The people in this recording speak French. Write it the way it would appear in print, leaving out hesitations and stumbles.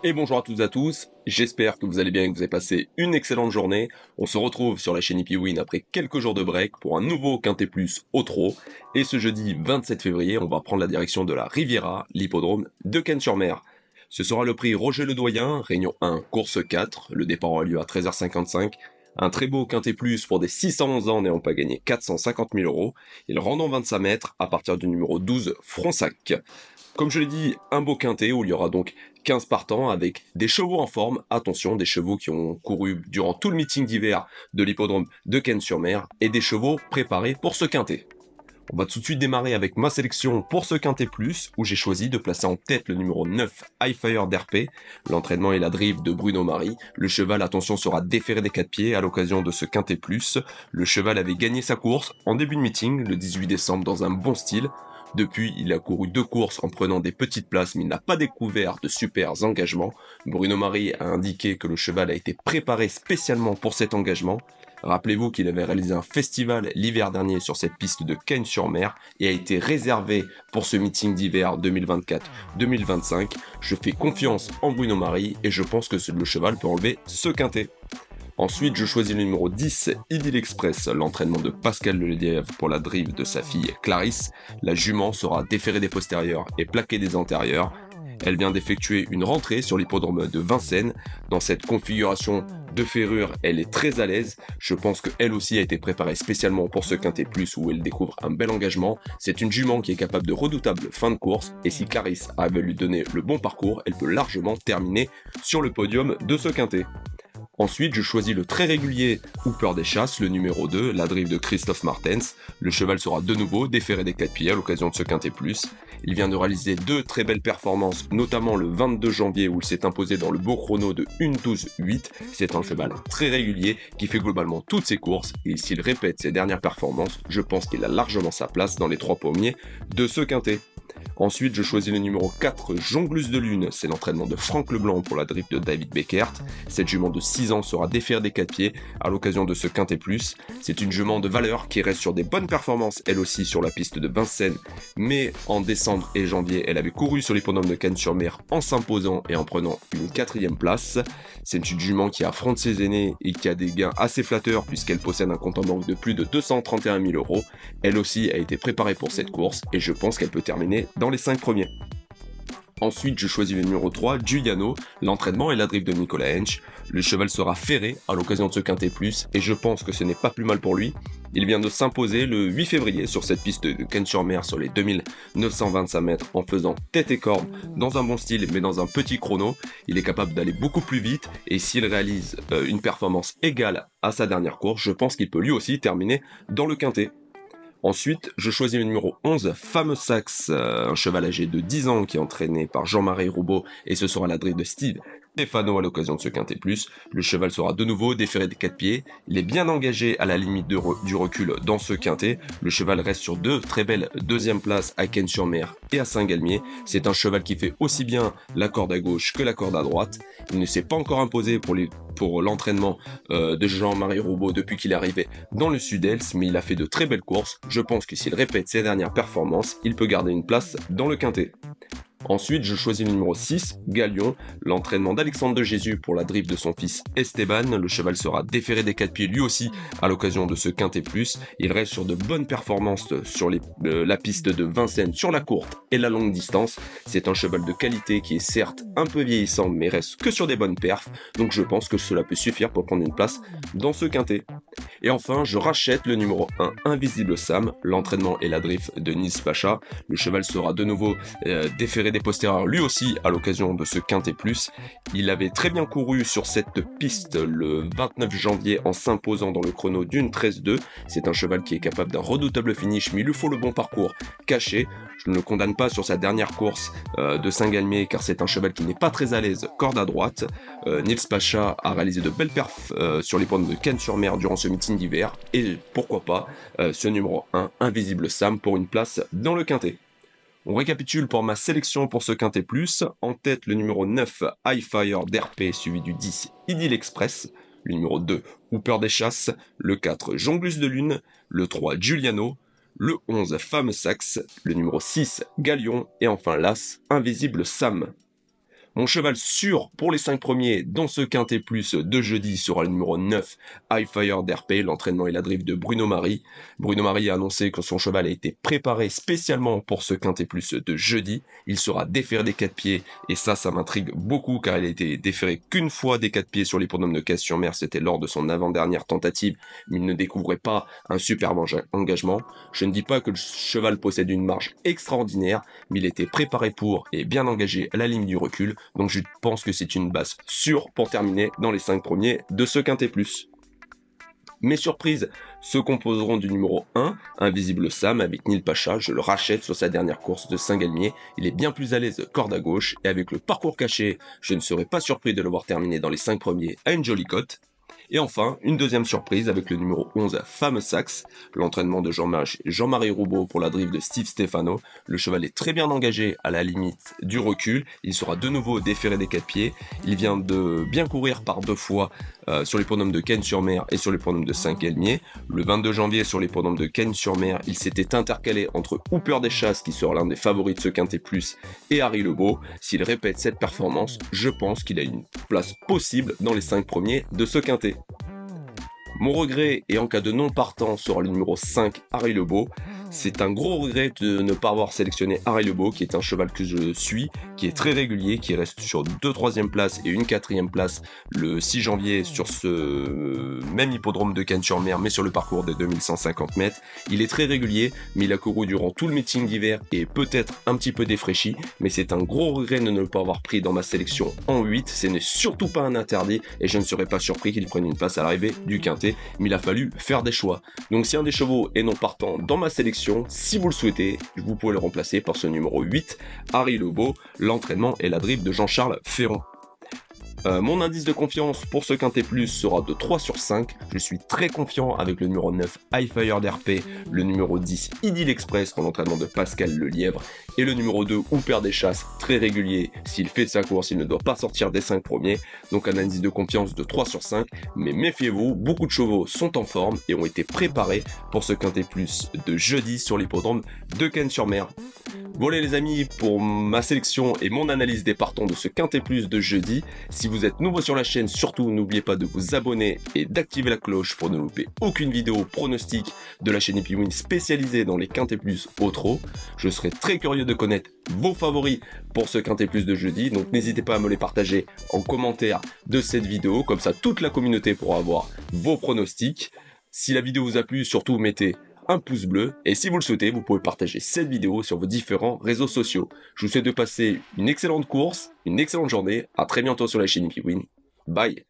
Et bonjour à toutes et à tous, j'espère que vous allez bien et que vous avez passé une excellente journée. On se retrouve sur la chaîne Win après quelques jours de break pour un nouveau Quintet Plus au trot. Et ce jeudi 27 février, on va prendre la direction de la Riviera, l'hippodrome de Cannes-sur-Mer. Ce sera le prix Roger Ledoyen, Réunion 1, course 4, le départ aura lieu à 13h55. Un très beau Quintet Plus pour des 611 ans n'ayant pas gagné 450 000 euros. Il rentre en 25 mètres à partir du numéro 12, Fronsac. Comme je l'ai dit, un beau quintet où il y aura donc 15 partants avec des chevaux en forme, attention, des chevaux qui ont couru durant tout le meeting d'hiver de l'hippodrome de Cannes-sur-Mer et des chevaux préparés pour ce quintet. On va tout de suite démarrer avec ma sélection pour ce quintet plus où j'ai choisi de placer en tête le numéro 9 Highfire d'RP. L'entraînement et la drive de Bruno Marie. Le cheval, attention, sera déféré des 4 pieds à l'occasion de ce quintet plus. Le cheval avait gagné sa course en début de meeting le 18 décembre dans un bon style. Depuis, il a couru 2 courses en prenant des petites places, mais il n'a pas découvert de super engagements. Bruno Marie a indiqué que le cheval a été préparé spécialement pour cet engagement. Rappelez-vous qu'il avait réalisé un festival l'hiver dernier sur cette piste de Cannes-sur-Mer et a été réservé pour ce meeting d'hiver 2024-2025. Je fais confiance en Bruno Marie et je pense que le cheval peut enlever ce quintet. Ensuite, je choisis le numéro 10, Idyll Express, l'entraînement de Pascal Leliev pour la drive de sa fille Clarisse. La jument sera déférée des postérieurs et plaquée des antérieurs. Elle vient d'effectuer une rentrée sur l'hippodrome de Vincennes. Dans cette configuration de ferrure, elle est très à l'aise. Je pense qu'elle aussi a été préparée spécialement pour ce quintet plus où elle découvre un bel engagement. C'est une jument qui est capable de redoutables fins de course et si Clarisse avait lui donner le bon parcours, elle peut largement terminer sur le podium de ce quintet. Ensuite, je choisis le très régulier Hooper des Chasses, le numéro 2, la drive de Christophe Martens. Le cheval sera de nouveau déféré des 4 pieds à l'occasion de ce quintet plus. Il vient de réaliser 2 très belles performances, notamment le 22 janvier où il s'est imposé dans le beau chrono de 1:12:8. C'est un cheval très régulier qui fait globalement toutes ses courses et s'il répète ses dernières performances, je pense qu'il a largement sa place dans les 3 pommiers de ce quintet. Ensuite, je choisis le numéro 4, Jongleuse de Lune. C'est l'entraînement de Franck Leblanc pour la drift de David Beckert. Cette jument de 6 ans sera déférée des 4 pieds à l'occasion de ce quintet plus. C'est une jument de valeur qui reste sur des bonnes performances, elle aussi sur la piste de Vincennes. Mais en décembre et janvier, elle avait couru sur l'hippodrome de Cannes-sur-Mer en s'imposant et en prenant une 4e place. C'est une jument qui affronte ses aînés et qui a des gains assez flatteurs puisqu'elle possède un compte en banque de plus de 231 000 euros. Elle aussi a été préparée pour cette course et je pense qu'elle peut terminer dans les 5 premiers. Ensuite, je choisis le numéro 3, Giuliano, l'entraînement et la drive de Nicolas Hench. Le cheval sera ferré à l'occasion de ce quintet plus, et je pense que ce n'est pas plus mal pour lui. Il vient de s'imposer le 8 février sur cette piste de Cannes-sur-Mer sur les 2925 mètres en faisant tête et corde dans un bon style mais dans un petit chrono. Il est capable d'aller beaucoup plus vite et s'il réalise une performance égale à sa dernière course, je pense qu'il peut lui aussi terminer dans le quintet. Ensuite, je choisis le numéro 11, Fameux Sax, un cheval âgé de 10 ans qui est entraîné par Jean-Marie Roubaud et ce sera la drive de Steve Stefano à l'occasion de ce quintet plus. Le cheval sera de nouveau déféré des 4 pieds. Il est bien engagé à la limite du recul dans ce quintet. Le cheval reste sur 2 très belles 2e places à Cannes-sur-Mer et à Saint-Galmier. C'est un cheval qui fait aussi bien la corde à gauche que la corde à droite. Il ne s'est pas encore imposé pour l'entraînement de Jean-Marie Roubaud depuis qu'il est arrivé dans le Sud-Est, mais il a fait de très belles courses. Je pense que s'il répète ses dernières performances, il peut garder une place dans le quintet. Ensuite, je choisis le numéro 6, Galion, l'entraînement d'Alexandre de Jésus pour la drive de son fils Esteban. Le cheval sera déféré des 4 pieds lui aussi à l'occasion de ce quintet plus. Il reste sur de bonnes performances sur la piste de Vincennes sur la courte et la longue distance. C'est un cheval de qualité qui est certes un peu vieillissant mais reste que sur des bonnes perfs. Donc je pense que cela peut suffire pour prendre une place dans ce quintet. Et enfin, je rachète le numéro 1, Invisible Sam, l'entraînement et la drift de Nils Pacha. Le cheval sera de nouveau déféré des postérieurs lui aussi à l'occasion de ce quintet plus. Il avait très bien couru sur cette piste le 29 janvier en s'imposant dans le chrono d'une 13-2. C'est un cheval qui est capable d'un redoutable finish, mais il lui faut le bon parcours caché. Je ne le condamne pas sur sa dernière course de Saint-Galmier car c'est un cheval qui n'est pas très à l'aise corde à droite. Nils Pacha a réalisé de belles perfs sur les points de Cannes-sur-Mer durant ce meeting d'hiver et pourquoi pas ce numéro 1, Invisible Sam, pour une place dans le quintet. On récapitule pour ma sélection pour ce quintet plus. En tête, le numéro 9, Highfire d'RP, suivi du 10, Idyll Express. Le numéro 2, Hooper des Chasses. Le 4, Jongleuse de Lune. Le 3, Giuliano. Le 11, Fameux Sax. Le numéro 6, Galion. Et enfin l'As, Invisible Sam. Mon cheval sûr pour les 5 premiers dans ce quintet plus de jeudi sera le numéro 9, High Fire d'RP, l'entraînement et la drive de Bruno Marie. Bruno Marie a annoncé que son cheval a été préparé spécialement pour ce quintet plus de jeudi. Il sera déféré des 4 pieds et ça m'intrigue beaucoup car il a été déféré qu'une fois des 4 pieds sur l'hippodrome de Case-sur-Mer, c'était lors de son avant-dernière tentative, mais il ne découvrait pas un superbe engagement. Je ne dis pas que le cheval possède une marge extraordinaire, mais il était préparé pour et bien engagé à la ligne du recul, donc je pense que c'est une base sûre pour terminer dans les 5 premiers de ce quintet plus. Mes surprises se composeront du numéro 1, Invisible Sam, avec Neil Pacha. Je le rachète sur sa dernière course de Saint-Galmier. Il est bien plus à l'aise corde à gauche, et avec le parcours caché, je ne serais pas surpris de le voir terminer dans les 5 premiers à une jolie cote. Et enfin, une deuxième surprise avec le numéro 11, Fameux Saxe, l'entraînement de Jean-Marie Roubaud pour la drive de Steve Stefano. Le cheval est très bien engagé à la limite du recul, il sera de nouveau déféré des 4 pieds, il vient de bien courir par 2 fois sur l'hippodrome de Cannes-sur-Mer et sur l'hippodrome de Saint-Galmier. Le 22 janvier sur l'hippodrome de Cannes-sur-Mer, il s'était intercalé entre Hooper des Chasses, qui sera l'un des favoris de ce quintet plus, et Harry Lebeau. S'il répète cette performance, je pense qu'il a une place possible dans les 5 premiers de ce quintet. Mon regret, et en cas de non partant, sera le numéro 5, Harry Lebeau. C'est un gros regret de ne pas avoir sélectionné Harry Lebeau, qui est un cheval que je suis, qui est très régulier, qui reste sur 2 3e places et une 4e place le 6 janvier sur ce même hippodrome de Cannes-sur-Mer, mais sur le parcours de 2150 mètres. Il est très régulier, mais il a couru durant tout le meeting d'hiver et peut-être un petit peu défraîchi, mais c'est un gros regret de ne pas avoir pris dans ma sélection en 8. Ce n'est surtout pas un interdit et je ne serais pas surpris qu'il prenne une place à l'arrivée du quintet, mais il a fallu faire des choix. Donc si un des chevaux est non partant dans ma sélection, si vous le souhaitez, vous pouvez le remplacer par ce numéro 8, Harry Lebeau, l'entraînement et la drive de Jean-Charles Ferron. Mon indice de confiance pour ce quintet plus sera de 3 sur 5. Je suis très confiant avec le numéro 9, High Fire d'RP, le numéro 10, Idylle Express pour l'entraînement de Pascal Lelièvre, et le numéro 2, Hooper des Chasses, très régulier. S'il fait sa course, il ne doit pas sortir des 5 premiers. Donc un indice de confiance de 3 sur 5. Mais méfiez-vous, beaucoup de chevaux sont en forme et ont été préparés pour ce quintet plus de jeudi sur l'hippodrome de Cannes-sur-Mer. Voilà les amis pour ma sélection et mon analyse des partants de ce quintet plus de jeudi. Si vous êtes nouveau sur la chaîne, surtout n'oubliez pas de vous abonner et d'activer la cloche pour ne louper aucune vidéo pronostic de la chaîne Epywin spécialisée dans les quintets plus au trot. Je serai très curieux de connaître vos favoris pour ce quintet plus de jeudi, donc n'hésitez pas à me les partager en commentaire de cette vidéo, comme ça toute la communauté pourra avoir vos pronostics. Si la vidéo vous a plu, surtout mettez un pouce bleu, et si vous le souhaitez, vous pouvez partager cette vidéo sur vos différents réseaux sociaux. Je vous souhaite de passer une excellente course, une excellente journée, à très bientôt sur la chaîne Epywin. Bye.